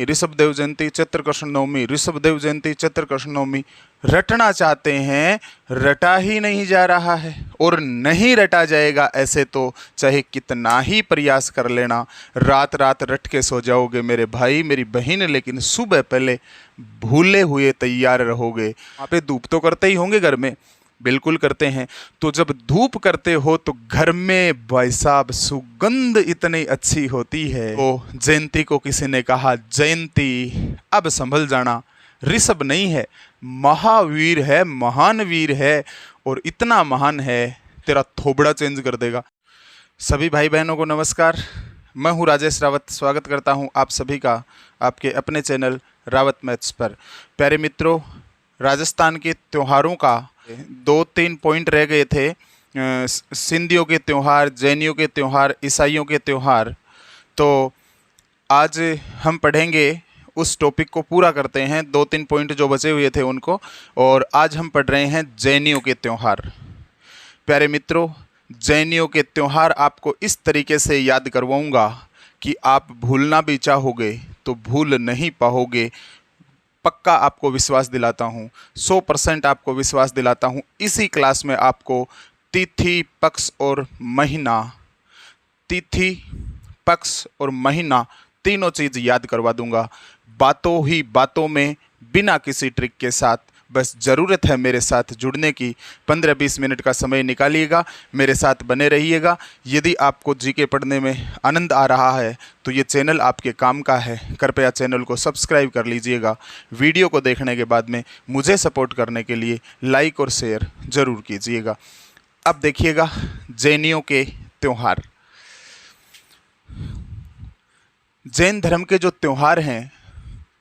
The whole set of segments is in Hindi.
ऋषभ देव जयंती, चैत्र कृष्ण नवमी, ऋषभ देव जयंती, चैत्र कृष्ण नवमी। रटना चाहते हैं, रटा ही नहीं जा रहा है और नहीं रटा जाएगा। ऐसे तो चाहे कितना ही प्रयास कर लेना, रात रात रट के सो जाओगे मेरे भाई मेरी बहन, लेकिन सुबह पहले भूले हुए तैयार रहोगे। वहाँ पे धूप तो करते ही होंगे घर में, बिल्कुल करते हैं। तो जब धूप करते हो तो घर में भाई साहब सुगंध इतनी अच्छी होती है। तो जयंती को किसी ने कहा, जयंती अब संभल जाना, ऋषभ नहीं है, महावीर है, महान वीर है, और इतना महान है तेरा थोबड़ा चेंज कर देगा। सभी भाई बहनों को नमस्कार, मैं हूँ राजेश रावत। स्वागत करता हूँ आप सभी का आपके अपने चैनल रावत मैथ्स पर। प्यारे मित्रों, राजस्थान के त्योहारों का 2-3 पॉइंट रह गए थे। सिंधियों के त्यौहार, जैनियों के त्यौहार, ईसाइयों के त्यौहार। तो आज हम पढ़ेंगे, उस टॉपिक को पूरा करते हैं। 2-3 पॉइंट जो बचे हुए थे उनको, और आज हम पढ़ रहे हैं जैनियों के त्यौहार। प्यारे मित्रों, जैनियों के त्यौहार आपको इस तरीके से याद करवाऊंगा कि आप भूलना भी चाहोगे तो भूल नहीं पाओगे। पक्का आपको विश्वास दिलाता हूँ, 100% आपको विश्वास दिलाता हूँ। इसी क्लास में आपको तिथि, पक्ष और महीना, तिथि, पक्ष और महीना तीनों चीज़ याद करवा दूंगा, बातों ही बातों में, बिना किसी ट्रिक के साथ। बस ज़रूरत है मेरे साथ जुड़ने की। 15-20 मिनट का समय निकालिएगा, मेरे साथ बने रहिएगा। यदि आपको जीके पढ़ने में आनंद आ रहा है तो ये चैनल आपके काम का है। कृपया चैनल को सब्सक्राइब कर लीजिएगा। वीडियो को देखने के बाद में मुझे सपोर्ट करने के लिए लाइक और शेयर ज़रूर कीजिएगा। अब देखिएगा जैनियों के त्यौहार। जैन धर्म के जो त्यौहार हैं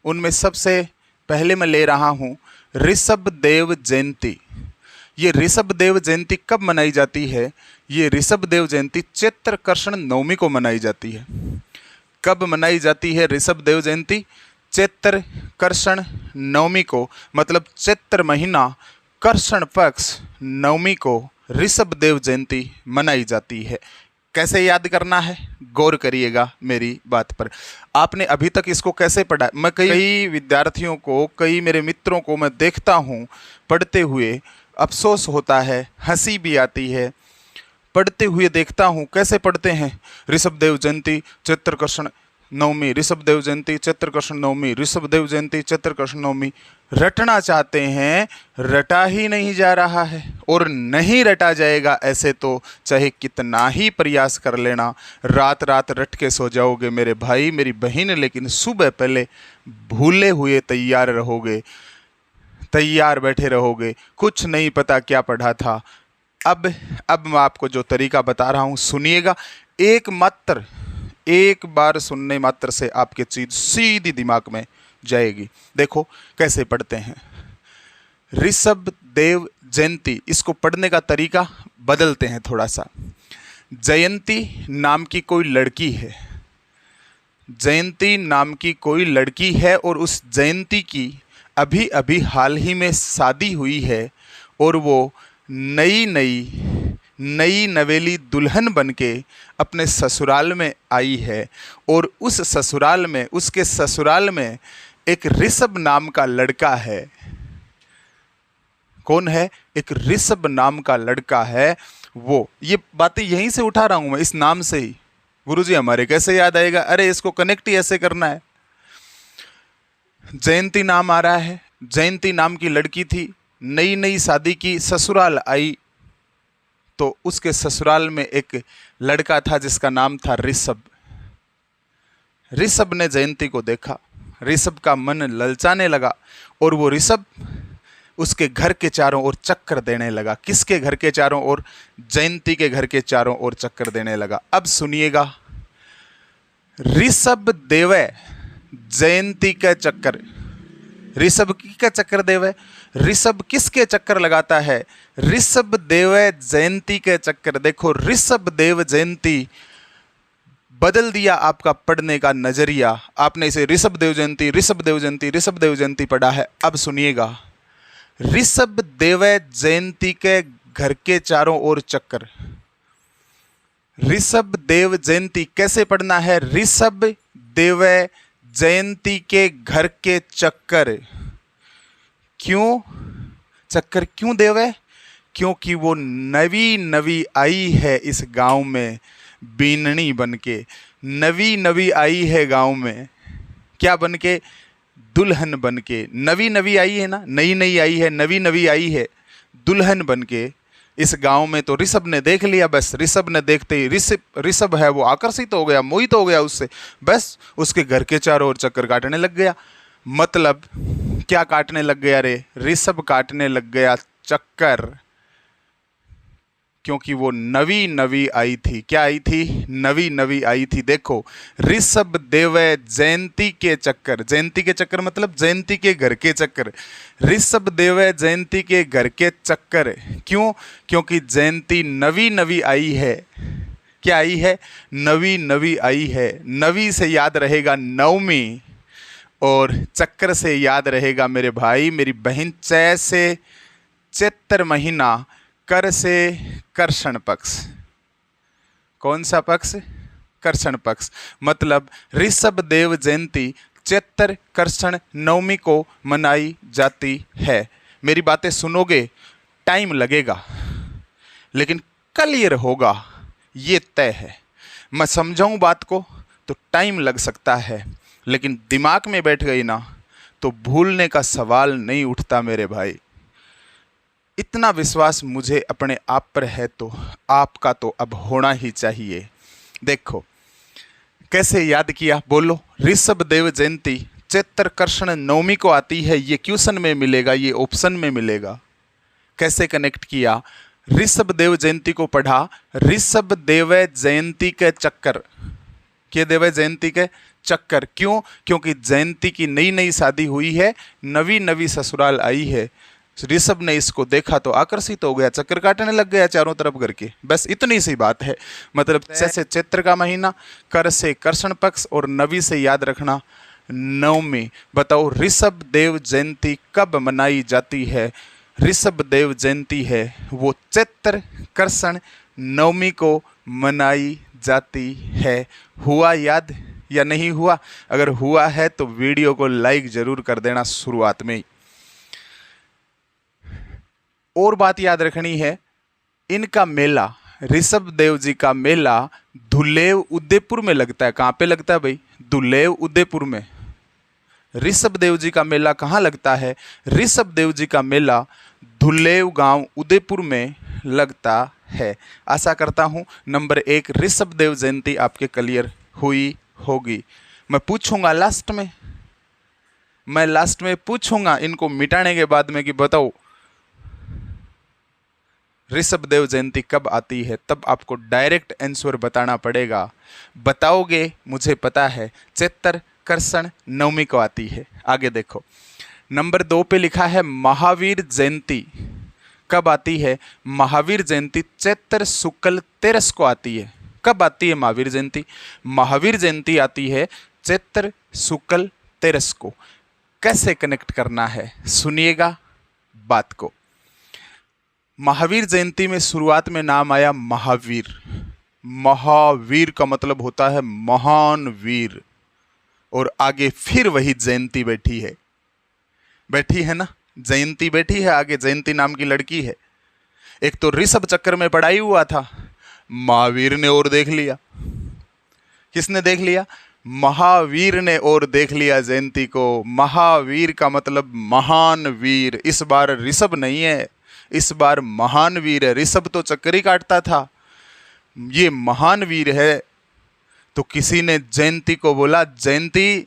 उनमें सबसे पहले मैं ले रहा हूँ ऋषभ देव जयंती। ये ऋषभ देव जयंती कब मनाई जाती है? ये ऋषभ देव जयंती चैत्र कृष्ण नवमी को मनाई जाती है। कब मनाई जाती है ऋषभ देव जयंती? चैत्र कृष्ण नवमी को, मतलब चैत्र महीना कृष्ण पक्ष नवमी को ऋषभ देव जयंती मनाई जाती है। कैसे याद करना है, गौर करिएगा मेरी बात पर। आपने अभी तक इसको कैसे पढ़ा? मैं कई विद्यार्थियों को, कई मेरे मित्रों को मैं देखता हूँ पढ़ते हुए, अफसोस होता है, हंसी भी आती है। पढ़ते हुए देखता हूँ कैसे पढ़ते हैं, ऋषभ देव जयंती चैत्र कृष्ण नवमी, ऋषभ देव जयंती चैत्र कृष्ण नवमी, ऋषभ देव जयंती चैत्र कृष्ण नवमी। रटना चाहते हैं, रटा ही नहीं जा रहा है और नहीं रटा जाएगा। ऐसे तो चाहे कितना ही प्रयास कर लेना, रात रात रट के सो जाओगे मेरे भाई मेरी बहन, लेकिन सुबह पहले भूले हुए तैयार रहोगे, तैयार बैठे रहोगे। कुछ नहीं पता क्या पढ़ा था। अब मैं आपको जो तरीका बता रहा हूँ सुनिएगा। एक बार सुनने मात्र से आपकी चीज सीधी दिमाग में जाएगी। देखो कैसे पढ़ते हैं, ऋषभ देव जयंती। इसको पढ़ने का तरीका बदलते हैं थोड़ा सा। जयंती नाम की कोई लड़की है, जयंती नाम की कोई लड़की है, और उस जयंती की अभी अभी हाल ही में शादी हुई है, और वो नई नवेली दुल्हन बनके अपने ससुराल में आई है। और उस ससुराल में, उसके ससुराल में एक ऋषभ नाम का लड़का है। कौन है? एक ऋषभ नाम का लड़का है। वो, ये बातें यहीं से उठा रहा हूं मैं, इस नाम से ही। गुरुजी हमारे कैसे याद आएगा? अरे इसको कनेक्ट ही ऐसे करना है। जयंती नाम आ रहा है, जयंती नाम की लड़की थी, नई शादी की, ससुराल आई, तो उसके ससुराल में एक लड़का था जिसका नाम था ऋषभ। ऋषभ ने जयंती को देखा, ऋषभ का मन ललचाने लगा, और वो ऋषभ उसके घर के चारों ओर चक्कर देने लगा। किसके घर के चारों ओर? जयंती के घर के चारों ओर चक्कर देने लगा। अब सुनिएगा, ऋषभ देवे जयंती का चक्कर, ऋषभ की का चक्कर देवे। ऋषभ किसके चक्कर लगाता है? ऋषभ देव जयंती के चक्कर। देखो, ऋषभ देव जयंती बदल दिया आपका पढ़ने का नजरिया। आपने इसे ऋषभ देव जयंती, ऋषभ देव जयंती, ऋषभ देव जयंती पढ़ा है। अब सुनिएगा, ऋषभ देव जयंती के घर के चारों ओर चक्कर। ऋषभ देव जयंती कैसे पढ़ना है? ऋषभ देव जयंती के घर के चक्कर क्यों देवे? क्योंकि वो नवी नवी आई है इस गांव में बीननी बनके। नवी नवी आई है गांव में, क्या बनके? दुल्हन बनके। नवी नवी आई है ना, नई नई आई है, नवी नवी आई है दुल्हन बनके इस गांव में। तो ऋषभ ने देख लिया, बस ऋषभ ने देखते ही ऋषभ है वो आकर्षित हो गया, मोहित हो गया उससे, बस उसके घर के चारों ओर चक्कर काटने लग गया। मतलब क्या काटने लग गया रे? ऋषभ काटने लग गया चक्कर, क्योंकि वो नवी नवी आई थी। क्या आई थी? नवी नवी आई थी। देखो, ऋषभ देवै जयंती के चक्कर, जयंती के चक्कर मतलब जयंती के घर के चक्कर। ऋषभ देवै जयंती के घर के चक्कर क्यों? क्योंकि जयंती नवी नवी आई है। क्या आई है? नवी नवी आई है। नवी से याद रहेगा नवमी, और चक्कर से याद रहेगा मेरे भाई मेरी बहन, चै से चैत्र महीना, कर से कर्षण पक्ष। कौन सा पक्ष? कर्षण पक्ष। मतलब ऋषभ देव जयंती चैत्र कर्षण नवमी को मनाई जाती है। मेरी बातें सुनोगे, टाइम लगेगा लेकिन क्लियर होगा, ये तय है। मैं समझाऊं बात को तो टाइम लग सकता है, लेकिन दिमाग में बैठ गई ना तो भूलने का सवाल नहीं उठता मेरे भाई। इतना विश्वास मुझे अपने आप पर है तो आपका तो अब होना ही चाहिए। देखो कैसे याद किया, बोलो। ऋषभ देव जयंती चैत्र कर्षण नवमी को आती है, ये क्वेश्चन में मिलेगा, ये ऑप्शन में मिलेगा। कैसे कनेक्ट किया? ऋषभ देव जयंती को पढ़ा, ऋषभ देव जयंती के चक्कर, के देव जयंती के चक्कर क्यों? क्योंकि जयंती की नई नई शादी हुई है, नवी नवी ससुराल आई है। ऋषभ ने इसको देखा तो आकर्षित हो गया, चक्कर काटने लग गया चारों तरफ करके। बस इतनी सी बात है। मतलब जैसे चैत्र का महीना, कर से कर्षण पक्ष, और नवी से याद रखना नवमी। बताओ ऋषभ देव जयंती कब मनाई जाती है? ऋषभ देव जयंती है वो चैत्र कर्षण नवमी को मनाई जाती है। हुआ याद या नहीं हुआ? अगर हुआ है तो वीडियो को लाइक जरूर कर देना शुरुआत में ही। और बात याद रखनी है, इनका मेला, ऋषभ देव जी का मेला धुलेव उदयपुर में लगता है। कहाँ पे लगता है भाई? धुलेव उदयपुर में। ऋषभ देव जी का मेला कहाँ लगता है? ऋषभ देव जी का मेला धुलेव गांव उदयपुर में लगता है। आशा करता हूँ नंबर 1 ऋषभ देव जयंती आपके क्लियर हुई होगी। मैं पूछूंगा लास्ट में पूछूंगा इनको मिटाने के बाद में कि बताओ ऋषभ देव जयंती कब आती है, तब आपको डायरेक्ट आंसर बताना पड़ेगा। बताओगे मुझे पता है, चैत्र कर्षण नवमी को आती है। आगे देखो, नंबर 2 पे लिखा है महावीर जयंती कब आती है? महावीर जयंती चैत्र शुक्ल 13 को आती है। कब आती है महावीर जयंती? महावीर जयंती आती है चैत्र शुक्ल 13 को। कैसे कनेक्ट करना है सुनिएगा बात को। महावीर जयंती में शुरुआत में नाम आया महावीर। महावीर का मतलब होता है महान वीर, और आगे फिर वही जयंती बैठी है ना, जयंती बैठी है आगे, जयंती नाम की लड़की है। एक तो ऋषभ चक्कर में पढ़ाई हुआ था, महावीर ने और देख लिया। किसने देख लिया? महावीर ने और देख लिया जयंती को। महावीर का मतलब महान वीर। इस बार ऋषभ नहीं है, इस बार महान वीर है। ऋषभ तो चक्कर ही काटता था, ये महान वीर है। तो किसी ने जयंती को बोला, जयंती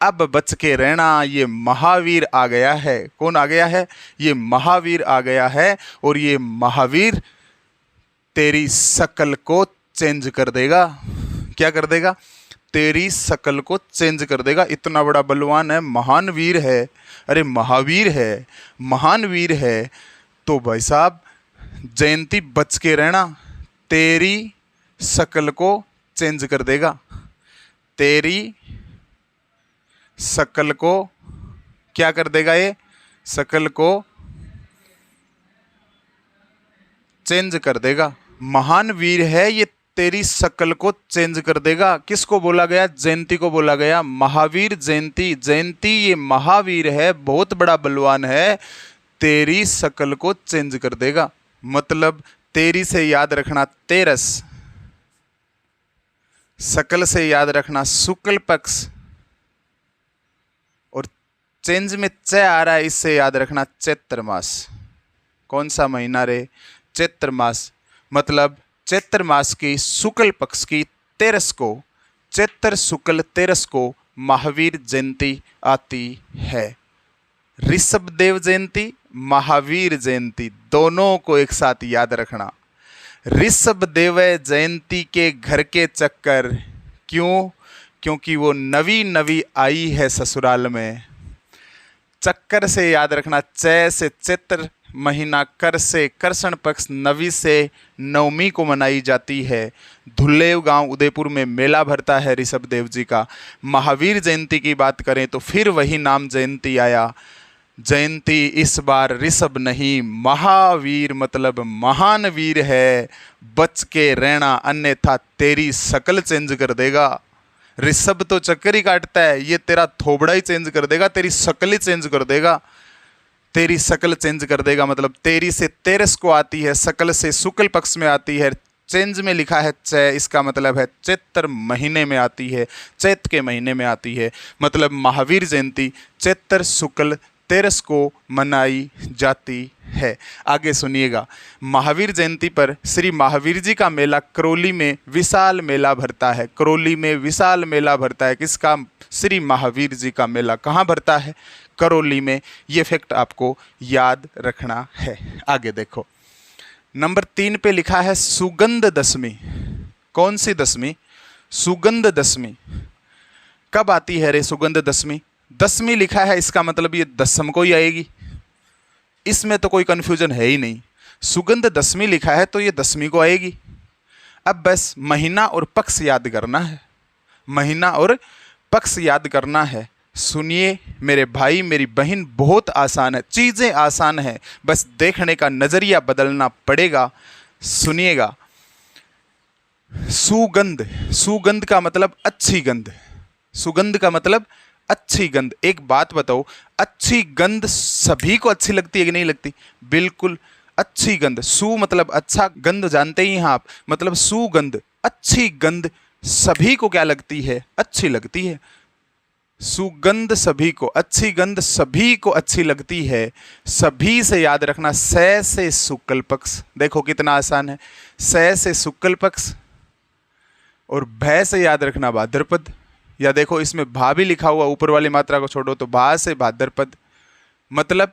अब बच के रहना, ये महावीर आ गया है। कौन आ गया है? ये महावीर आ गया है, और ये महावीर तेरी शकल को चेंज कर देगा। क्या कर देगा? तेरी शकल को चेंज कर देगा। इतना बड़ा बलवान है, महान वीर है, अरे महावीर है, महान वीर है। तो भाई साहब जयंती बच के रहना, तेरी शकल को चेंज कर देगा। तेरी शकल को क्या कर देगा? ये शकल को चेंज कर देगा। महान वीर है, ये तेरी शक्ल को चेंज कर देगा। किसको बोला गया? जयंती को बोला गया। महावीर जयंती, जयंती ये महावीर है, बहुत बड़ा बलवान है, तेरी शक्ल को चेंज कर देगा। मतलब तेरी से याद रखना तेरस, शकल से याद रखना शुक्ल पक्ष, और चेंज में च आ रहा है, इससे याद रखना चैत्र मास। कौन सा महीना रे? चैत्र मास। मतलब चैत्र मास की शुक्ल पक्ष की तेरस को, चैत्र शुक्ल तेरस को महावीर जयंती आती है। ऋषभदेव जयंती, महावीर जयंती, दोनों को एक साथ याद रखना। ऋषभदेव जयंती के घर के चक्कर, क्यों? क्योंकि वो नवी नवी आई है ससुराल में। चक्कर से याद रखना, चै से चैत्र महीना, कर से कर्षण पक्ष, नवी से नवमी को मनाई जाती है। धुल्लेव गांव उदयपुर में मेला भरता है ऋषभदेव जी का। महावीर जयंती की बात करें तो फिर वही नाम जयंती आया। जयंती इस बार ऋषभ नहीं महावीर, मतलब महान वीर है, बच के रहना अन्यथा तेरी शक्ल चेंज कर देगा। ऋषभ तो चक्कर ही काटता है, ये तेरा थोबड़ा ही चेंज कर देगा, तेरी शक्ल ही चेंज कर देगा। तेरी शक्ल चेंज कर देगा मतलब तेरी से तेरस को आती है, शक्ल से शुक्ल पक्ष में आती है, चेंज में लिखा है चै, इसका मतलब है चैत्र महीने में आती है, चैत के महीने में आती है। मतलब महावीर जयंती चैत्र शुक्ल तेरस को मनाई जाती है। आगे सुनिएगा, महावीर जयंती पर श्री महावीर जी का मेला करौली में विशाल मेला भरता है। करौली में विशाल मेला भरता है, किसका? श्री महावीर जी का मेला कहाँ भरता है? करौली में। ये फैक्ट आपको याद रखना है। आगे देखो, नंबर 3 पे लिखा है सुगंध दशमी। कौन सी दशमी? सुगंध दशमी। कब आती है रे सुगंध दशमी? दशमी लिखा है, इसका मतलब ये दशम को ही आएगी, इसमें तो कोई कंफ्यूजन है ही नहीं। सुगंध दशमी लिखा है तो ये दशमी को आएगी। अब बस महीना और पक्ष याद करना है, महीना और पक्ष याद करना है। सुनिए मेरे भाई मेरी बहन, बहुत आसान है, चीज़ें आसान है, बस देखने का नज़रिया बदलना पड़ेगा। सुनिएगा, सुगंध, सुगंध का मतलब अच्छी गंध, सुगंध का मतलब अच्छी गंध। एक बात बताओ, अच्छी गंध सभी को अच्छी लगती है कि नहीं लगती? बिल्कुल, अच्छी गंध, सु मतलब अच्छा, गंध जानते ही हैं आप, मतलब सुगंध, अच्छी गंध सभी को क्या लगती है? अच्छी लगती है। सुगंध सभी को, अच्छी गंध सभी को अच्छी लगती है। सभी से याद रखना सै से शुक्ल पक्ष, देखो कितना आसान है, सै से शुक्ल पक्ष, और भय से याद रखना भाद्रपद, या देखो इसमें भा भी लिखा हुआ, ऊपर वाली मात्रा को छोड़ो तो भा से भाद्रपद। मतलब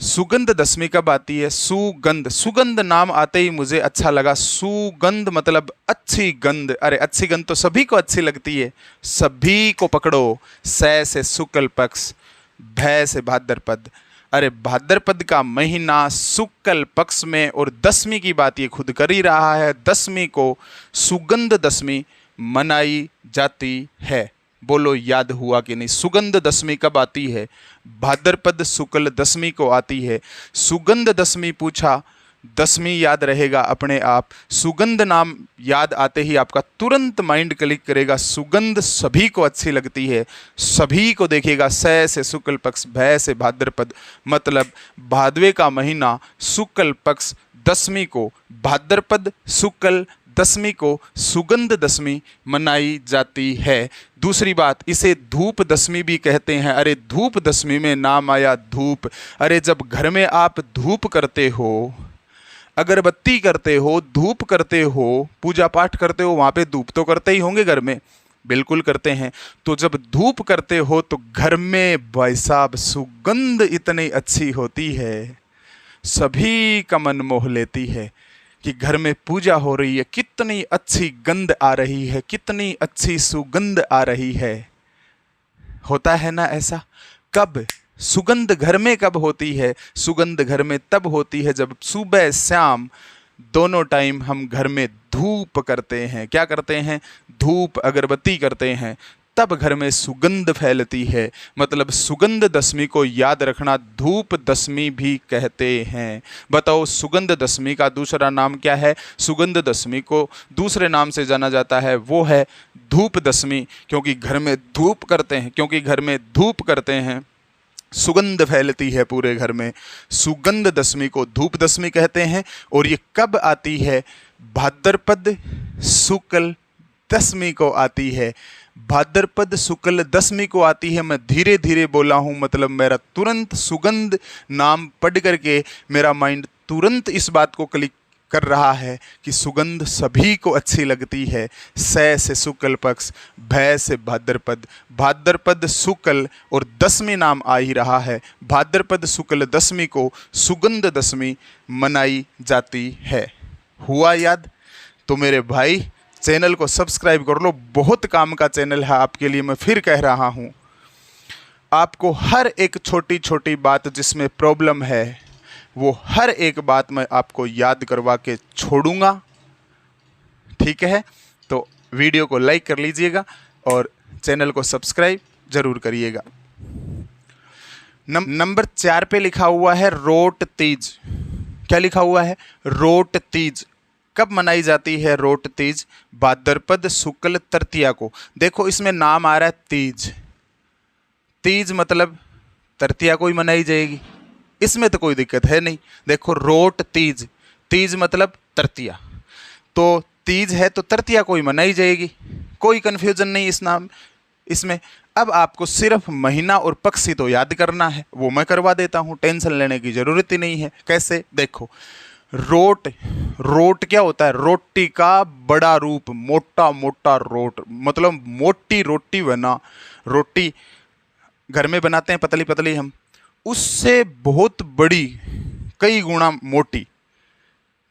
सुगंध दशमी कब आती है? सुगंध, सुगंध नाम आते ही मुझे अच्छा लगा। सुगंध मतलब अच्छी गंध, अरे अच्छी गंध तो सभी को अच्छी लगती है, सभी को पकड़ो। सै से शुक्ल पक्ष, भय से भाद्रपद, अरे भाद्रपद का महीना शुक्ल पक्ष में, और दशमी की बात ये खुद कर ही रहा है, दशमी को सुगंध दशमी मनाई जाती है। बोलो याद हुआ कि नहीं? सुगंध दशमी कब आती है? भाद्रपद शुक्ल दशमी को आती है। सुगंध दशमी पूछा, दशमी याद रहेगा अपने आप। सुगंध नाम याद आते ही आपका तुरंत माइंड क्लिक करेगा, सुगंध सभी को अच्छी लगती है, सभी को देखिएगा। सै से शुक्ल पक्ष, भय से भाद्रपद, मतलब भादवे का महीना शुक्ल पक्ष दशमी को, भाद्रपद शुक्ल दशमी को सुगंध दशमी मनाई जाती है। दूसरी बात, इसे धूप दशमी भी कहते हैं। अरे धूप दशमी में नाम आया धूप। अरे जब घर में आप धूप करते हो, अगरबत्ती करते हो, धूप करते हो, पूजा पाठ करते हो, वहाँ पे धूप तो करते ही होंगे घर में, बिल्कुल करते हैं। तो जब धूप करते हो तो घर में भाई साहब सुगंध इतनी अच्छी होती है, सभी का मन मोह लेती है कि घर में पूजा हो रही है, कितनी अच्छी गंध आ रही है, कितनी अच्छी सुगंध आ रही है। होता है ना ऐसा? कब सुगंध घर में कब होती है? सुगंध घर में तब होती है जब सुबह शाम दोनों टाइम हम घर में धूप करते हैं। क्या करते हैं? धूप अगरबत्ती करते हैं, तब घर में सुगंध फैलती है। मतलब सुगंध दशमी को याद रखना धूप दशमी भी कहते हैं। बताओ सुगंध दशमी का दूसरा नाम क्या है? सुगंध दशमी को दूसरे नाम से जाना जाता है, वो है धूप दशमी, क्योंकि घर में धूप करते हैं, सुगंध फैलती है पूरे घर में। सुगंध दशमी को धूप दशमी कहते हैं। और ये कब आती है? भाद्रपद शुक्ल दशमी को आती है। भाद्रपद शुक्ल दशमी को आती है। मैं धीरे धीरे बोला हूँ, मतलब मेरा तुरंत सुगंध नाम पढ़ करके मेरा माइंड तुरंत इस बात को क्लिक कर रहा है कि सुगंध सभी को अच्छी लगती है। से शुक्ल पक्ष, भय से भाद्रपद, भाद्रपद शुक्ल और दशमी नाम आ ही रहा है। भाद्रपद शुक्ल दशमी को सुगंध दशमी मनाई जाती है। हुआ याद? तो मेरे भाई चैनल को सब्सक्राइब कर लो, बहुत काम का चैनल है आपके लिए। मैं फिर कह रहा हूँ, आपको हर एक छोटी छोटी बात जिसमें प्रॉब्लम है वो हर एक बात मैं आपको याद करवा के छोड़ूंगा, ठीक है? तो वीडियो को लाइक कर लीजिएगा और चैनल को सब्सक्राइब जरूर करिएगा। नंबर 4 पे लिखा हुआ है रोट तीज। क्या लिखा हुआ है? रोट तीज। कब मनाई जाती है रोट तीज? भाद्रपद शुक्ल तृतीया को। देखो इसमें नाम आ रहा है तीज। तीज मतलब तृतीया को ही मनाई जाएगी, इसमें तो कोई दिक्कत है नहीं। देखो रोट तीज, तीज मतलब तृतीया, तो तीज है तो तृतीया को ही मनाई जाएगी, कोई कन्फ्यूजन नहीं इस नाम इसमें। अब आपको सिर्फ महीना और पक्ष ही तो याद करना है, वो मैं करवा देता हूँ, टेंशन लेने की जरूरत ही नहीं है। कैसे? देखो रोट, रोट क्या होता है? रोटी का बड़ा रूप, मोटा मोटा रोट, मतलब मोटी रोटी बना। रोटी घर में बनाते हैं पतली पतली हम, उससे बहुत बड़ी कई गुना मोटी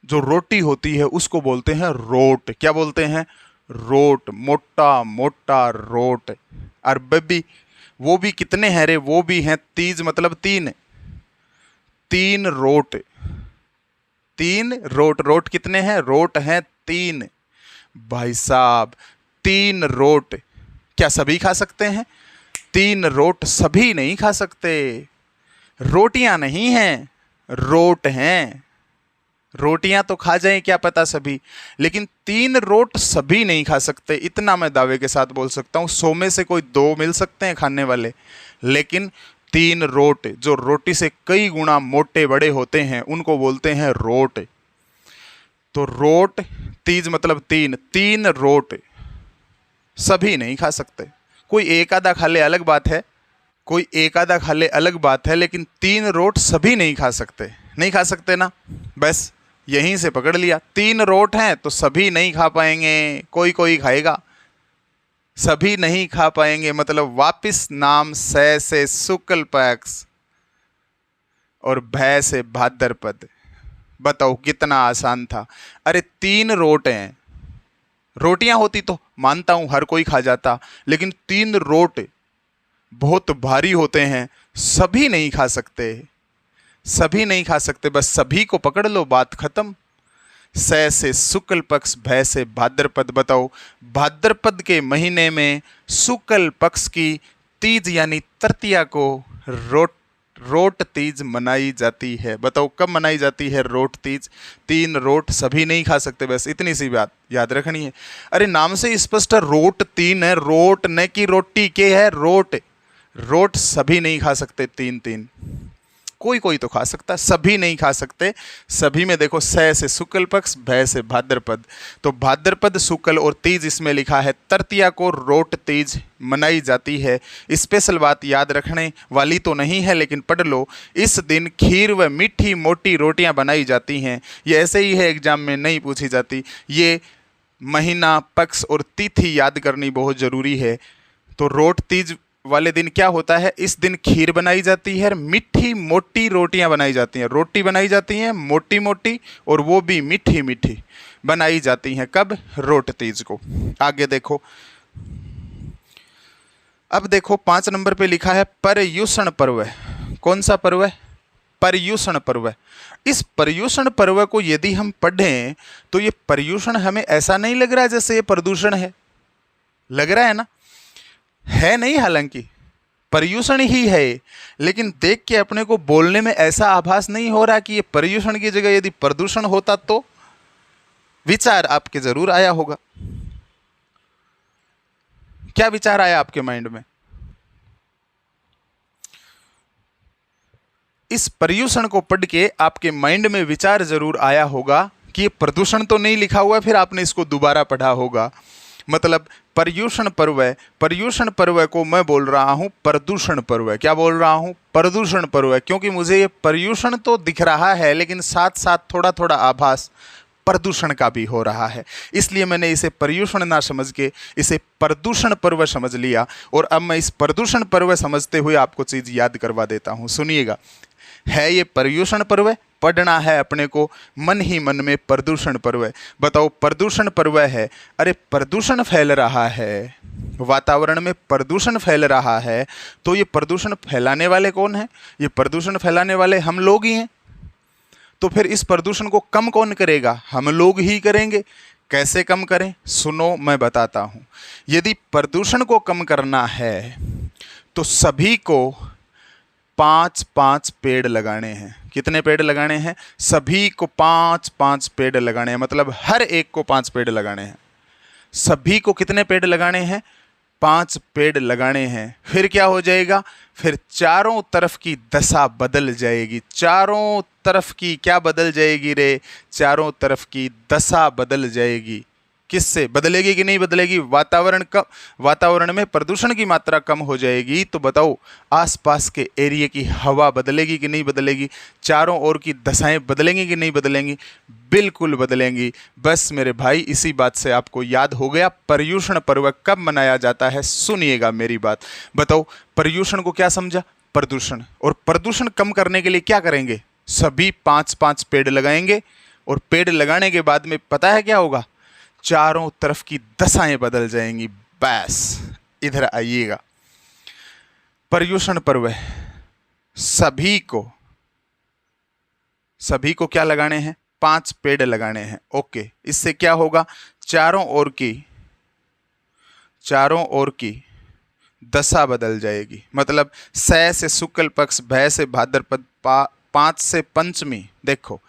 जो रोटी होती है उसको बोलते हैं रोट। क्या बोलते हैं? रोट, मोटा मोटा रोट। और बेबी वो भी कितने हैं रे? वो भी हैं तीज मतलब तीन, तीन रोट, तीन रोट। रोट कितने हैं? रोट हैं 3। भाई साहब 3 रोट क्या सभी खा सकते हैं? 3 रोट सभी नहीं खा सकते। रोटियां नहीं हैं, रोट हैं। रोटियां तो खा जाएं क्या पता सभी, लेकिन 3 रोट सभी नहीं खा सकते। इतना मैं दावे के साथ बोल सकता हूं। 100 में से कोई 2 मिल सकते हैं खाने वाले, लेकिन 3 रोट जो रोटी से कई गुना मोटे बड़े होते हैं उनको बोलते हैं रोट। तो रोट तीज मतलब 3 रोट सभी नहीं खा सकते। कोई एक आधा खा ले अलग बात है, कोई एक आधा खा ले अलग बात है, लेकिन 3 रोट सभी नहीं खा सकते। नहीं खा सकते ना, बस यहीं से पकड़ लिया। 3 रोट हैं तो सभी नहीं खा पाएंगे, कोई कोई खाएगा, सभी नहीं खा पाएंगे। मतलब वापिस नाम से शुक्ल पक्ष और भय से भाद्रपद। बताओ कितना आसान था। अरे 3 रोट हैं, रोटियां होती तो मानता हूं हर कोई खा जाता, लेकिन 3 रोट बहुत भारी होते हैं, सभी नहीं खा सकते, सभी नहीं खा सकते। बस सभी को पकड़ लो, बात खत्म। से शुक्ल पक्ष, भय से भाद्रपद। बताओ भाद्रपद के महीने में शुक्ल पक्ष की तीज यानी तृतीया को रोट तीज मनाई जाती है। बताओ कब मनाई जाती है रोट तीज? 3 रोट सभी नहीं खा सकते, बस इतनी सी बात याद रखनी है। अरे नाम से स्पष्ट रोट 3 है, रोट न की रोटी के है, रोट। रोट सभी नहीं खा सकते, 3 कोई कोई तो खा सकता, सभी नहीं खा सकते। सभी में देखो से शुक्ल पक्ष, भय से भाद्रपद। तो भाद्रपद शुक्ल और तीज इसमें लिखा है, तृतीया को रोट तीज मनाई जाती है। स्पेशल बात याद रखने वाली तो नहीं है, लेकिन पढ़ लो। इस दिन खीर व मीठी मोटी रोटियां बनाई जाती हैं। ये ऐसे ही है, एग्जाम में नहीं पूछी जाती। ये महीना, पक्ष और तिथि याद करनी बहुत ज़रूरी है। तो रोट तीज वाले दिन क्या होता है? इस दिन खीर बनाई जाती है, मीठी मोटी रोटियां बनाई जाती हैं। रोटी बनाई जाती हैं मोटी मोटी, और वो भी मीठी मीठी बनाई जाती हैं। कब? रोट तीज को। आगे देखो, अब देखो 5 नंबर पे लिखा है पर्युषण पर्व। कौन सा पर्व है? पर्युषण पर्व। इस पर्युषण पर्व को यदि हम पढ़ें तो ये पर्युषण हमें ऐसा नहीं लग रहा है जैसे ये प्रदूषण है, लग रहा है ना? है नहीं, हालांकि पर्यूषण ही है, लेकिन देख के अपने को बोलने में ऐसा आभास नहीं हो रहा कि ये पर्यूषण की जगह यदि प्रदूषण होता तो विचार आपके जरूर आया होगा। क्या विचार आया आपके माइंड में? इस पर्यूषण को पढ़ के आपके माइंड में विचार जरूर आया होगा कि ये प्रदूषण तो नहीं लिखा हुआ है, फिर आपने इसको दोबारा पढ़ा होगा। मतलब पर्यूषण पर्व है, पर्यूषण पर्व को मैं बोल रहा हूं प्रदूषण पर्व। क्या बोल रहा हूं? प्रदूषण पर्व, क्योंकि मुझे ये पर्यूषण तो दिख रहा है लेकिन साथ साथ थोड़ा थोड़ा आभास प्रदूषण का भी हो रहा है, इसलिए मैंने इसे पर्यूषण ना समझ के इसे प्रदूषण पर्व समझ लिया। और अब मैं इस प्रदूषण पर्व समझते हुए आपको चीज याद करवा देता हूं, सुनिएगा। है ये पर्यूषण पर्व, पढ़ना है अपने को मन ही मन में प्रदूषण पर्व। बताओ प्रदूषण पर्व है, अरे प्रदूषण फैल रहा है, वातावरण में प्रदूषण फैल रहा है, तो ये प्रदूषण फैलाने वाले कौन है? ये प्रदूषण फैलाने वाले हम लोग ही हैं। तो फिर इस प्रदूषण को कम कौन करेगा? हम लोग ही करेंगे। कैसे कम करें? सुनो मैं बताता हूं। यदि प्रदूषण को कम करना है तो सभी को 5-5 पेड़ लगाने हैं। कितने पेड़ लगाने हैं? सभी को 5-5 पेड़ लगाने हैं, मतलब हर एक को 5 पेड़ लगाने हैं। सभी को कितने पेड़ लगाने हैं? 5 पेड़ लगाने हैं। फिर क्या हो जाएगा? फिर चारों तरफ की दशा बदल जाएगी। चारों तरफ की क्या बदल जाएगी रे? चारों तरफ की दशा बदल जाएगी। किससे बदलेगी कि नहीं बदलेगी? वातावरण में प्रदूषण की मात्रा कम हो जाएगी, तो बताओ आसपास के एरिया की हवा बदलेगी कि नहीं बदलेगी? चारों ओर की दशाएं बदलेंगी कि नहीं बदलेंगी? बिल्कुल बदलेंगी। बस मेरे भाई इसी बात से आपको याद हो गया पर्यूषण पर्व कब मनाया जाता है। सुनिएगा मेरी बात। बताओ पर्यूषण को क्या समझा? प्रदूषण। और प्रदूषण कम करने के लिए क्या करेंगे? सभी 5-5 पेड़ लगाएंगे, और पेड़ लगाने के बाद में पता है क्या होगा? चारों तरफ की दशाएं बदल जाएंगी। बस इधर आइएगा। पर्यूषण पर्व सभी को क्या लगाने हैं? 5 पेड़ लगाने हैं। ओके, इससे क्या होगा? चारों ओर की दशा बदल जाएगी। मतलब सै से शुक्ल पक्ष, भय से भाद्रपद, 5 से पंचमी। देखो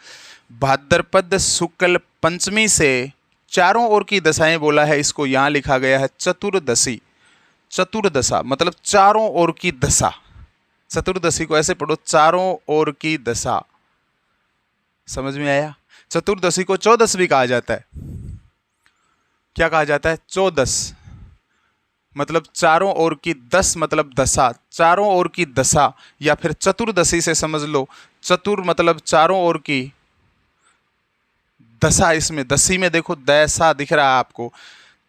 भाद्रपद शुक्ल पंचमी से चारों ओर की दशाएं बोला है, इसको यहां लिखा गया है चतुर्दशी। चतुर्दशा मतलब चारों ओर की दशा। चतुर्दशी को ऐसे पढ़ो, चारों ओर की दशा। समझ में आया? चतुर्दशी को 14 भी कहा जाता है। क्या कहा जाता है? 14 मतलब चारों ओर की, 10 मतलब दशा, चारों ओर की दशा। या फिर चतुर्दशी से समझ लो, चतुर मतलब चारों ओर की दशा। इसमें दशी में देखो दैसा दिख रहा है आपको।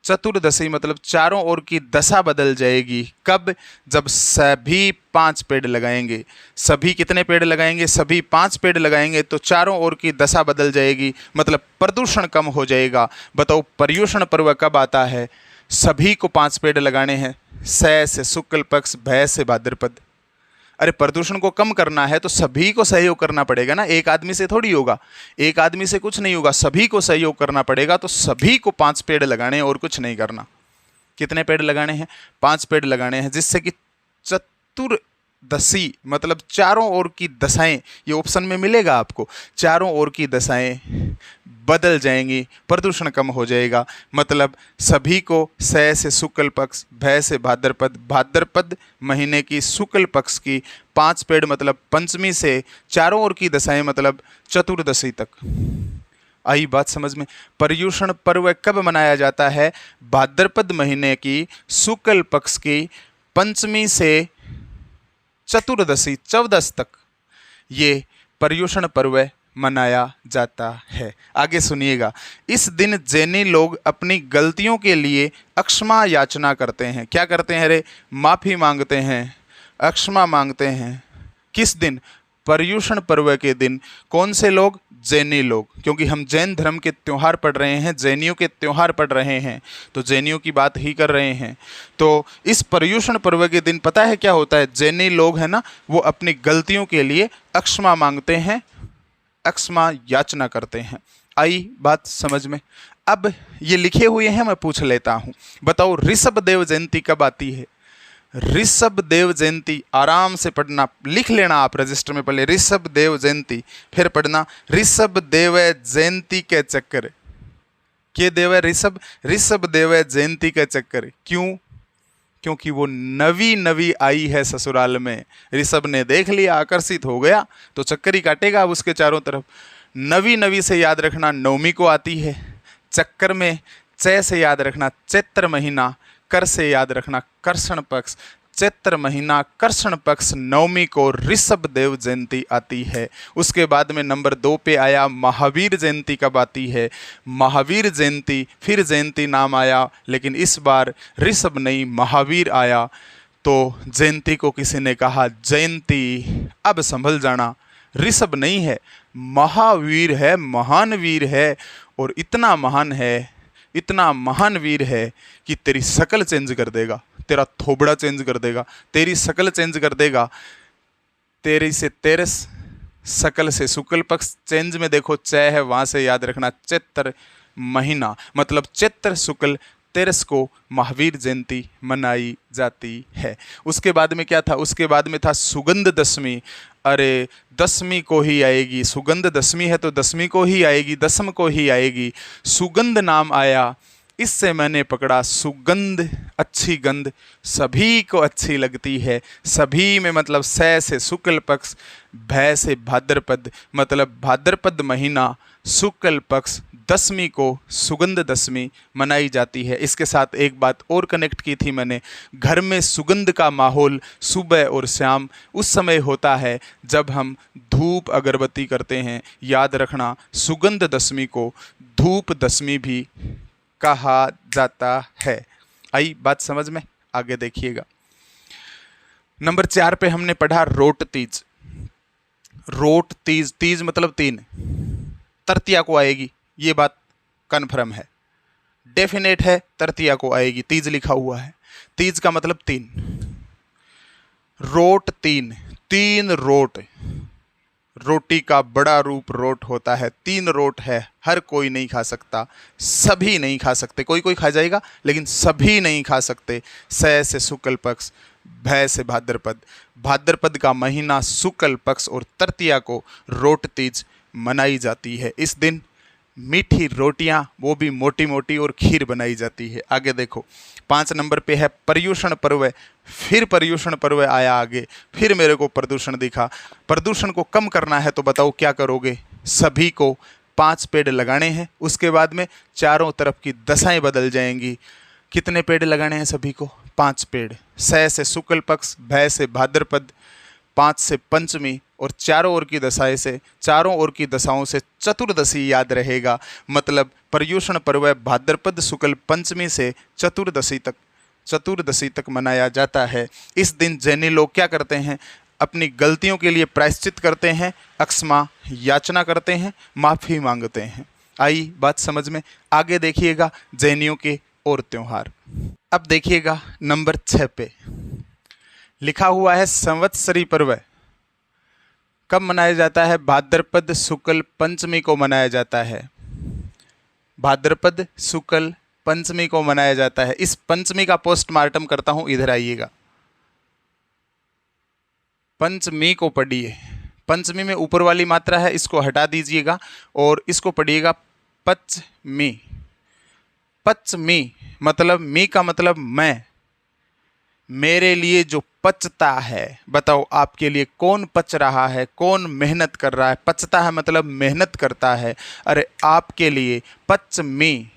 चतुर्दशी मतलब चारों ओर की दशा बदल जाएगी। कब? जब सभी 5 पेड़ लगाएंगे। सभी कितने पेड़ लगाएंगे? सभी 5 पेड़ लगाएंगे, तो चारों ओर की दशा बदल जाएगी, मतलब प्रदूषण कम हो जाएगा। बताओ पर्यूषण पर्व कब आता है? सभी को 5 पेड़ लगाने हैं। सै से शुक्ल पक्ष, भय से भाद्रपद। अरे प्रदूषण को कम करना है तो सभी को सहयोग करना पड़ेगा ना, एक आदमी से थोड़ी होगा, एक आदमी से कुछ नहीं होगा, सभी को सहयोग करना पड़ेगा। तो सभी को 5 पेड़ लगाने हैं और कुछ नहीं करना। कितने पेड़ लगाने हैं? 5 पेड़ लगाने हैं, जिससे कि चतुर्दशी मतलब चारों ओर की दशाएं, ये ऑप्शन में मिलेगा आपको, चारों ओर की दशाएं बदल जाएंगी, प्रदूषण कम हो जाएगा। मतलब सभी को सै से शुक्ल पक्ष, भय से भाद्रपद, भाद्रपद महीने की शुक्ल पक्ष की 5 पेड़ मतलब पंचमी से चारों ओर की दशाएं मतलब चतुर्दशी तक। आई बात समझ में? पर्यूषण पर्व कब मनाया जाता है? भाद्रपद महीने की शुक्ल पक्ष की पंचमी से चतुर्दशी 14 तक ये पर्यूषण पर्व मनाया जाता है। आगे सुनिएगा। इस दिन जैनी लोग अपनी गलतियों के लिए अक्षमा याचना करते हैं। क्या करते हैं रे? माफ़ी मांगते हैं, अक्षमा मांगते हैं। किस दिन? पर्यूषण पर्व के दिन। कौन से लोग? जैनी लोग, क्योंकि हम जैन धर्म के त्यौहार पढ़ रहे हैं, जैनियों के त्यौहार पढ़ रहे हैं, तो जैनियों की बात ही कर रहे हैं। तो इस पर्यूषण पर्व के दिन पता है क्या होता है? जैनी लोग हैं ना, वो अपनी गलतियों के लिए अक्षमा मांगते हैं, अक्षमा याचना करते हैं। आई बात समझ में? अब ये लिखे हुए हैं, मैं पूछ लेता हूं। बताओ ऋषभ देव जयंती कब आती है? ऋषभ देव जयंती, आराम से पढ़ना, लिख लेना आप रजिस्टर में पहले, ऋषभ देव जयंती, फिर पढ़ना ऋषभ देव जयंती के चक्कर के देव ऋषभ, ऋषभ देव जयंती के चक्कर। क्यों? क्योंकि वो नवी नवी आई है ससुराल में, ऋषभ ने देख लिया, आकर्षित हो गया, तो चक्कर ही काटेगा अब उसके चारों तरफ। नवी नवी से याद रखना नवमी को आती है, चक्कर में चै से याद रखना चैत्र महीना, कर से याद रखना कर्षण पक्ष, चैत्र महीना कर्षण पक्ष नवमी को ऋषभ देव जयंती आती है। उसके बाद में नंबर 2 पे आया महावीर जयंती कब आती है, महावीर जयंती, फिर जयंती नाम आया, लेकिन इस बार ऋषभ नहीं महावीर आया, तो जयंती को किसी ने कहा जयंती। अब संभल जाना, ऋषभ नहीं है, महावीर है, महान वीर है, और इतना महान है, इतना महान वीर है कि तेरी शकल चेंज कर देगा, तेरा थोबड़ा चेंज कर देगा, तेरी शकल चेंज कर देगा। तेरी से तेरस, शकल से शुक्ल पक्ष, चेंज में देखो चै है, वहां से याद रखना चैत्र महीना, मतलब चैत्र शुक्ल तेरस को महावीर जयंती मनाई जाती है। उसके बाद में क्या था? उसके बाद में था सुगंध दशमी। अरे दशमी को ही आएगी, सुगंध दशमी है तो दशमी को ही आएगी, दशम को ही आएगी। सुगंध नाम आया, इससे मैंने पकड़ा सुगंध, अच्छी गंध सभी को अच्छी लगती है। सभी में मतलब सै से शुक्ल पक्ष, भय से भाद्रपद, मतलब भाद्रपद महीना शुक्ल पक्ष दशमी को सुगंध दशमी मनाई जाती है। इसके साथ एक बात और कनेक्ट की थी मैंने, घर में सुगंध का माहौल सुबह और शाम उस समय होता है जब हम धूप अगरबत्ती करते हैं। याद रखना सुगंध दशमी को धूप दशमी भी कहा जाता है। आई बात समझ में? आगे देखिएगा। नंबर 4 पे हमने पढ़ा रोट तीज। रोट तीज, तीज मतलब 3, तृतीया को आएगी, ये बात कन्फर्म है, डेफिनेट है, तृतीया को आएगी, तीज लिखा हुआ है। तीज का मतलब 3, रोट 3, 3 रोट, रोटी का बड़ा रूप रोट होता है, 3 रोट है, हर कोई नहीं खा सकता, सभी नहीं खा सकते, कोई कोई खा जाएगा लेकिन सभी नहीं खा सकते। सै से शुक्ल पक्ष, भय से भाद्रपद, भाद्रपद का महीना शुक्ल पक्ष और तृतीया को रोट तीज मनाई जाती है। इस दिन मीठी रोटियां, वो भी मोटी मोटी, और खीर बनाई जाती है। आगे देखो 5 नंबर पे है पर्यूषण पर्व। फिर पर्यूषण पर्व आया आगे, फिर मेरे को प्रदूषण दिखा। प्रदूषण को कम करना है तो बताओ क्या करोगे? सभी को 5 पेड़ लगाने हैं, उसके बाद में चारों तरफ की दशाएं बदल जाएंगी। कितने पेड़ लगाने हैं सभी को? 5 पेड़। सै से शुक्ल पक्ष, भय से भाद्रपद, 5 से पंचमी, और चारों ओर की दशाएं से, चारों ओर की दशाओं से चतुर्दशी याद रहेगा। मतलब पर्यूषण पर्व भाद्रपद शुक्ल पंचमी से चतुर्दशी तक मनाया जाता है। इस दिन जैनी लोग क्या करते हैं? अपनी गलतियों के लिए प्रायश्चित करते हैं, अक्षमा याचना करते हैं, माफ़ी मांगते हैं। आई बात समझ में? आगे देखिएगा जैनियों के और त्योहार। अब देखिएगा नंबर 6 पे लिखा हुआ है संवत्सरी पर्व। कब मनाया जाता है? भाद्रपद शुक्ल पंचमी को मनाया जाता है। भाद्रपद शुक्ल पंचमी को मनाया जाता है। इस पंचमी का पोस्टमार्टम करता हूं, इधर आइएगा। पंचमी को पढ़िए, पंचमी में ऊपर वाली मात्रा है, इसको हटा दीजिएगा और इसको पढ़िएगा पचमी। पचमी मतलब मी का मतलब मैं, मेरे लिए जो पचता है। बताओ आपके लिए कौन पच रहा है, कौन मेहनत कर रहा है? पचता है मतलब मेहनत करता है। अरे आपके लिए पचमी,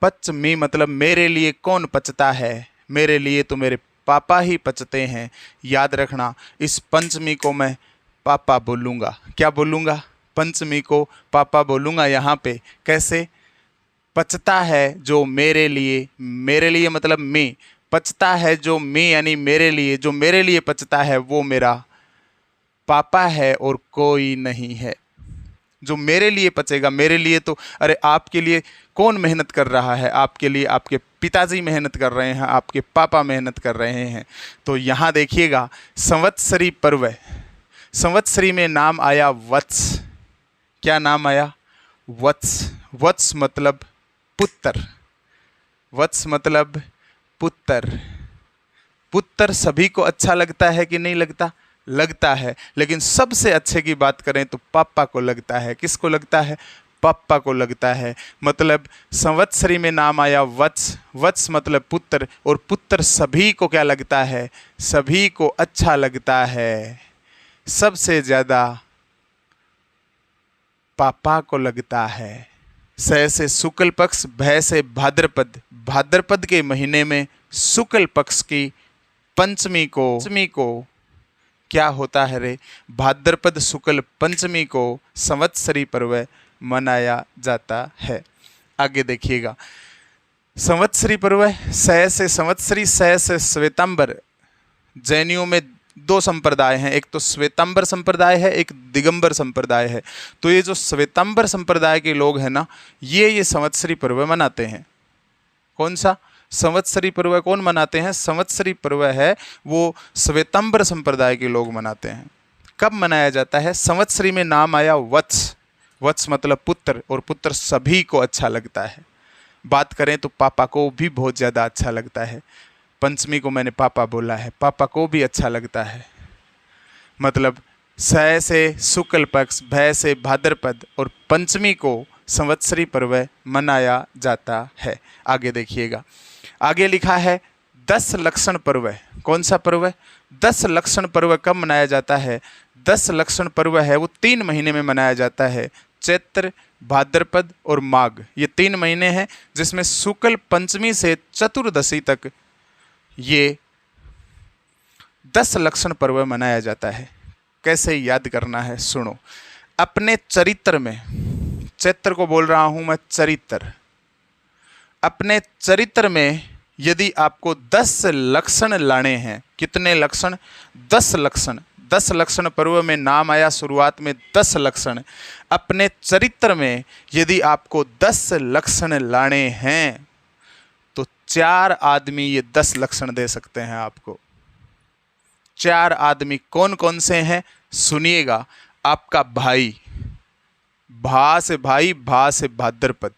पचमी मतलब मेरे लिए कौन पचता है? मेरे लिए तो मेरे पापा ही पचते हैं। याद रखना इस पंचमी को मैं पापा बोलूँगा। क्या बोलूँगा? पंचमी को पापा बोलूँगा। यहाँ पे कैसे? पचता है जो मेरे लिए मतलब मैं, पचता है जो मैं यानी मेरे लिए, जो मेरे लिए पचता है वो मेरा पापा है और कोई नहीं है। जो मेरे लिए पचेगा, मेरे लिए तो अरे आपके लिए कौन मेहनत कर रहा है? आपके लिए आपके पिताजी मेहनत कर रहे हैं, आपके पापा मेहनत कर रहे हैं। तो यहाँ देखिएगा संवत्सरी पर्व। संवत्सरी में नाम आया वत्स। क्या नाम आया? वत्स। वत्स मतलब पुत्र, वत्स मतलब पुत्र। पुत्र सभी को अच्छा लगता है कि नहीं लगता? लगता है, लेकिन सबसे अच्छे की बात करें तो पापा को लगता है। किसको लगता है? पापा को लगता है। मतलब संवत्सरी में नाम आया वत्स, वत्स मतलब पुत्र, और पुत्र सभी को क्या लगता है? सभी को अच्छा लगता है। सबसे ज्यादा पापा को लगता है। स से शुक्ल पक्ष, भय से भाद्रपद, भाद्रपद के महीने में शुक्ल पक्ष की पंचमी को क्या होता है रे? भाद्रपद शुक्ल पंचमी को संवत्सरी पर्व मनाया जाता है। आगे देखिएगा, संवत्सरी पर्व स से संवत्सरी, स से श्वेतांबर। जैनियों में दो संप्रदाय हैं, एक तो श्वेतांबर संप्रदाय है, एक दिगंबर संप्रदाय है। तो ये जो श्वेतांबर संप्रदाय के लोग हैं ना, ये संवत्सरी पर्व मनाते हैं। कौन सा संवत्सरी पर्व कौन मनाते हैं? संवत्सरी पर्व है वो श्वेतांबर संप्रदाय के लोग मनाते हैं। कब मनाया जाता है? संवत्सरी में नाम आया वत्स, वत्स मतलब पुत्र, और पुत्र सभी को अच्छा लगता है। बात करें तो पापा को भी बहुत ज़्यादा अच्छा लगता है। पंचमी को मैंने पापा बोला है, पापा को भी अच्छा लगता है। मतलब स से शुक्ल पक्ष, भय से भाद्रपद, और पंचमी को संवत्सरी पर्व मनाया जाता है। आगे देखिएगा, आगे लिखा है 10 लक्षण पर्व। कौन सा पर्व? 10 लक्षण पर्व कब मनाया जाता है? 10 लक्षण पर्व है वो 3 महीने में मनाया जाता है। चैत्र, भाद्रपद और माघ, ये 3 महीने हैं जिसमें शुक्ल पंचमी से चतुर्दशी तक ये 10 लक्षण पर्व मनाया जाता है। कैसे याद करना है सुनो। अपने चरित्र में, चैत्र को बोल रहा हूं मैं चरित्र, अपने चरित्र में यदि आपको 10 लक्षण लाने हैं, कितने लक्षण? 10 लक्षण। 10 लक्षण पर्व में नाम आया शुरुआत में 10 लक्षण। अपने चरित्र में यदि आपको 10 लक्षण लाने हैं तो 4 आदमी ये 10 लक्षण दे सकते हैं आपको। 4 आदमी कौन कौन से हैं सुनिएगा। आपका भाई, भा से भाई, भा से भाद्रपद।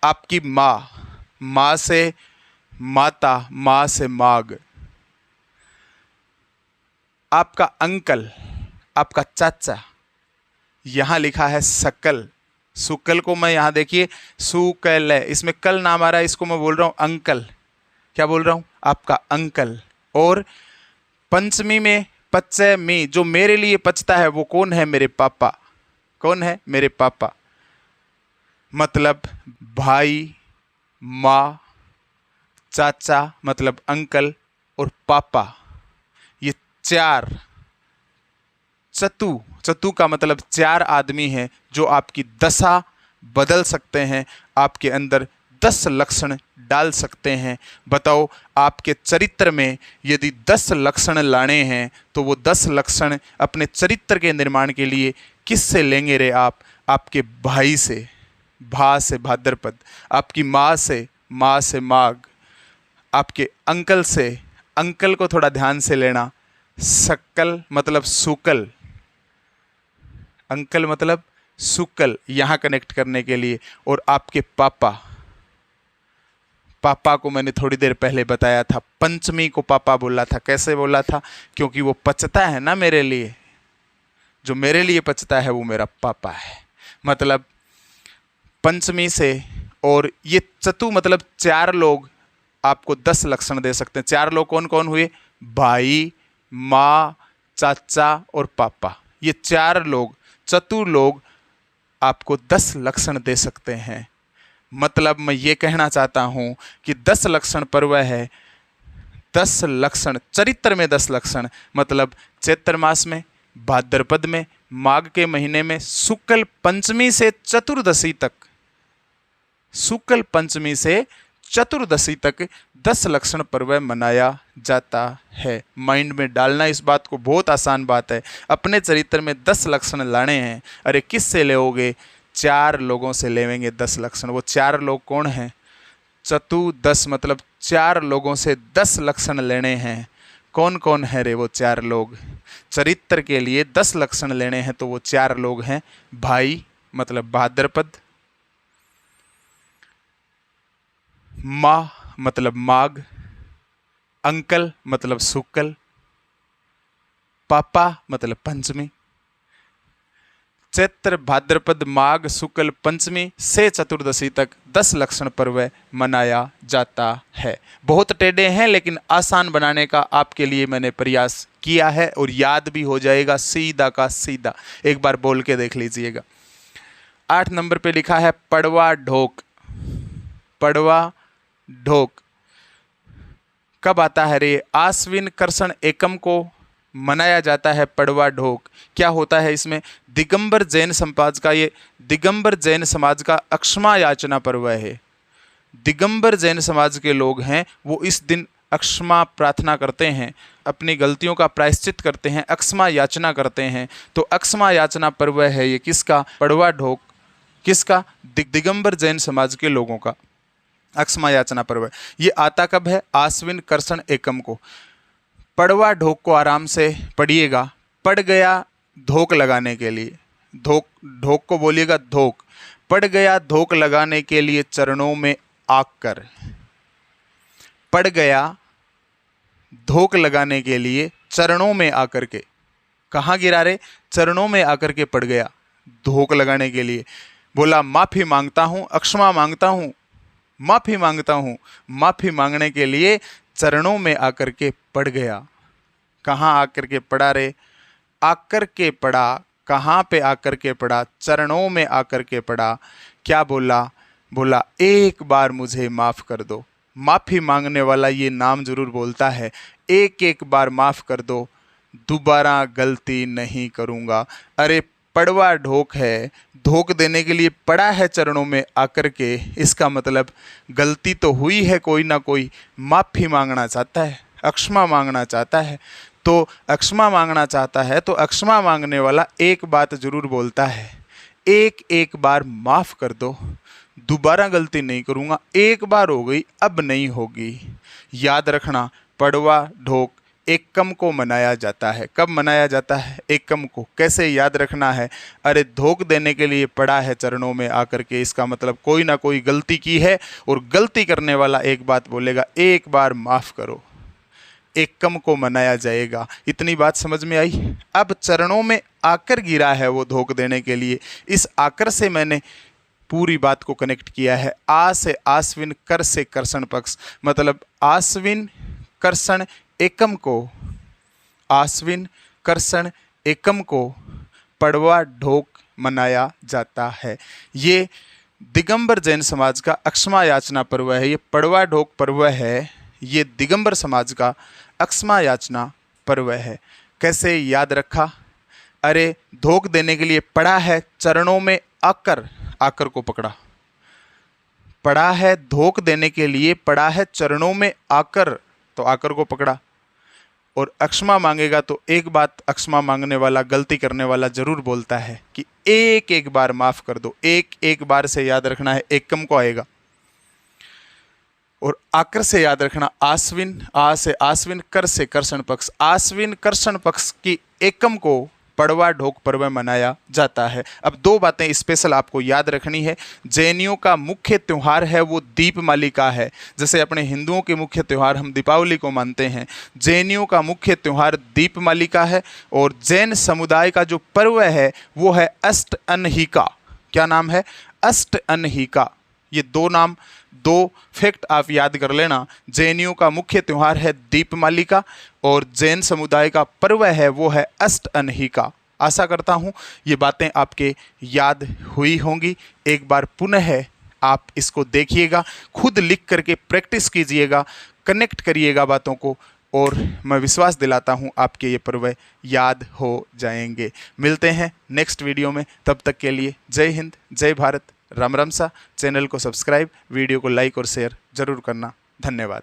आपकी माँ, माँ से माता, माँ से माघ। आपका अंकल, आपका चाचा, यहां लिखा है सकल। शुक्ल को मैं यहां देखिए सुकल है, इसमें कल नाम आ रहा है, इसको मैं बोल रहा हूं अंकल। क्या बोल रहा हूं? आपका अंकल। और पंचमी में पच्चमी, जो मेरे लिए पचता है वो कौन है? मेरे पापा। कौन है? मेरे पापा। मतलब भाई, माँ, चाचा मतलब अंकल, और पापा, ये 4 चतु का मतलब 4 आदमी हैं जो आपकी दशा बदल सकते हैं, आपके अंदर 10 लक्षण डाल सकते हैं। बताओ, आपके चरित्र में यदि 10 लक्षण लाने हैं तो वो 10 लक्षण अपने चरित्र के निर्माण के लिए किससे लेंगे रे आप? आपके भाई से, भा से भाद्रपद, आपकी माँ से माघ, आपके अंकल से, अंकल को थोड़ा ध्यान से लेना, सक्कल मतलब सुकल, अंकल मतलब सुकल, यहाँ कनेक्ट करने के लिए। और आपके पापा, पापा को मैंने थोड़ी देर पहले बताया था, पंचमी को पापा बोला था। कैसे बोला था? क्योंकि वो पचता है ना मेरे लिए, जो मेरे लिए पचता है वो मेरा पापा है। मतलब पंचमी से, और ये चतु मतलब 4 लोग आपको 10 लक्षण दे सकते हैं। 4 लोग कौन कौन हुए? भाई, माँ, चाचा और पापा। ये 4 लोग, चतुर लोग आपको 10 लक्षण दे सकते हैं। मतलब मैं ये कहना चाहता हूं कि 10 लक्षण पर्व है। 10 लक्षण चरित्र में, 10 लक्षण मतलब चैत्र मास में, भाद्रपद में, माघ के महीने में, शुक्ल पंचमी से चतुर्दशी तक, शुक्ल पंचमी से चतुर्दशी तक 10 लक्षण पर्व मनाया जाता है। माइंड में डालना इस बात को, बहुत आसान बात है। अपने चरित्र में 10 लक्षण लाने हैं। अरे किस से लेओगे? 4 लोगों से लेवेंगे 10 लक्षण। वो 4 लोग कौन हैं? चतु 10 मतलब 4 लोगों से 10 लक्षण लेने हैं। कौन कौन है रे वो 4 लोग? चरित्र के लिए 10 लक्षण लेने हैं तो वो 4 लोग हैं। भाई मतलब भाद्रपद, माँ मतलब माघ, अंकल मतलब शुक्ल, पापा मतलब पंचमी। चैत्र भाद्रपद माघ शुक्ल पंचमी से चतुर्दशी तक 10 लक्षण पर्व मनाया जाता है। बहुत टेढ़े हैं लेकिन आसान बनाने का आपके लिए मैंने प्रयास किया है और याद भी हो जाएगा सीधा का सीधा। एक बार बोल के देख लीजिएगा। 8 नंबर पे लिखा है पड़वा ढोक। पड़वा ढोक कब आता है रे? आश्विन कृष्ण एकम को मनाया जाता है पड़वा ढोक। क्या होता है इसमें? दिगंबर जैन समाज का, ये दिगंबर जैन समाज का अक्षमा याचना पर्व है। दिगंबर जैन समाज के लोग हैं वो इस दिन अक्षमा प्रार्थना करते हैं, अपनी गलतियों का प्रायश्चित करते हैं, अक्षमा याचना करते हैं। तो अक्षमा याचना पर्व है ये किसका? पड़वा ढोक। किसका? दिगंबर जैन समाज के लोगों का अक्षमा याचना पर्व। ये आता कब है? आश्विन कृष्ण एकम को। पड़वा ढोक को आराम से पढ़िएगा। पड़ गया धोक लगाने के लिए, ढोक को बोलिएगा धोक। पड़ गया धोक लगाने के लिए चरणों में आकर। पड़ गया धोक लगाने के लिए चरणों में आकर के। कहाँ गिरा रे? चरणों में आकर के पड़ गया धोक लगाने के लिए। बोला माफी मांगता हूँ, अक्षमा मांगता हूँ, माफी मांगता हूँ। माफी मांगने के लिए चरणों में आकर के पड़ गया। कहाँ आकर के पड़ा रे? आकर के पड़ा। कहाँ पे आकर के पड़ा? चरणों में आकर के पड़ा। क्या बोला? बोला एक बार मुझे माफ़ कर दो। माफ़ी मांगने वाला ये नाम जरूर बोलता है, एक एक बार माफ़ कर दो, दोबारा गलती नहीं करूँगा। अरे पड़वा ढोक है, धोख देने के लिए पड़ा है चरणों में आकर के, इसका मतलब गलती तो हुई है कोई ना कोई, माफ़ी मांगना चाहता है, अक्षमा मांगना चाहता है। तो अक्षमा मांगना चाहता है तो अक्षमा मांगने वाला एक बात जरूर बोलता है, एक एक बार माफ़ कर दो, दोबारा गलती नहीं करूँगा, एक बार हो गई अब नहीं होगी। याद रखना पड़वा ढोक एकम को मनाया जाता है। कब मनाया जाता है? एकम को। कैसे याद रखना है? अरे धोख देने के लिए पड़ा है चरणों में आकर के, इसका मतलब कोई ना कोई गलती की है और गलती करने वाला एक बात बोलेगा, एक बार माफ़ करो। एकम को मनाया जाएगा। इतनी बात समझ में आई? अब चरणों में आकर गिरा है वो धोख देने के लिए, इस आकर से मैंने पूरी बात को कनेक्ट किया है। आ से आश्विन, कर से कृष्ण पक्ष, मतलब आश्विन कृष्ण एकम को, आश्विन कृष्ण एकम को पड़वा ढोक मनाया जाता है। ये दिगंबर जैन समाज का अक्षमा याचना पर्व है। ये पड़वा ढोक पर्व है, ये दिगंबर समाज का अक्षमा याचना पर्व है। कैसे याद रखा? अरे धोख देने के लिए पड़ा है चरणों में आकर, आकर को पकड़ा। पड़ा है धोख देने के लिए पड़ा है चरणों में आकर, तो आकर को पकड़ा। और अक्षमा मांगेगा तो एक बात अक्षमा मांगने वाला, गलती करने वाला जरूर बोलता है कि एक एक बार माफ कर दो। एक एक बार से याद रखना है, एकम को आएगा। और आकर से याद रखना आश्विन, आ से आश्विन, कर से कृष्ण पक्ष। आश्विन कृष्ण पक्ष की एकम को पड़वा ढोक पर्व मनाया जाता है। अब दो बातें स्पेशल आपको याद रखनी है। जैनियों का मुख्य त्यौहार है वो दीपमालिका है। जैसे अपने हिंदुओं के मुख्य त्यौहार हम दीपावली को मानते हैं, जैनियों का मुख्य त्यौहार दीपमालिका है। और जैन समुदाय का जो पर्व है वो है अष्ट अनहिका। क्या नाम है? अष्ट अनहिका। ये दो नाम, दो फैक्ट आप याद कर लेना। जैनियों का मुख्य त्यौहार है दीपमालिका और जैन समुदाय का पर्व है वो है अष्ट अनहिका। आशा करता हूँ ये बातें आपके याद हुई होंगी। एक बार पुनः आप इसको देखिएगा, खुद लिख करके प्रैक्टिस कीजिएगा, कनेक्ट करिएगा बातों को, और मैं विश्वास दिलाता हूँ आपके ये पर्व याद हो जाएंगे। मिलते हैं नेक्स्ट वीडियो में, तब तक के लिए जय हिंद, जय भारत, राम राम सा। चैनल को सब्सक्राइब, वीडियो को लाइक और शेयर जरूर करना। धन्यवाद।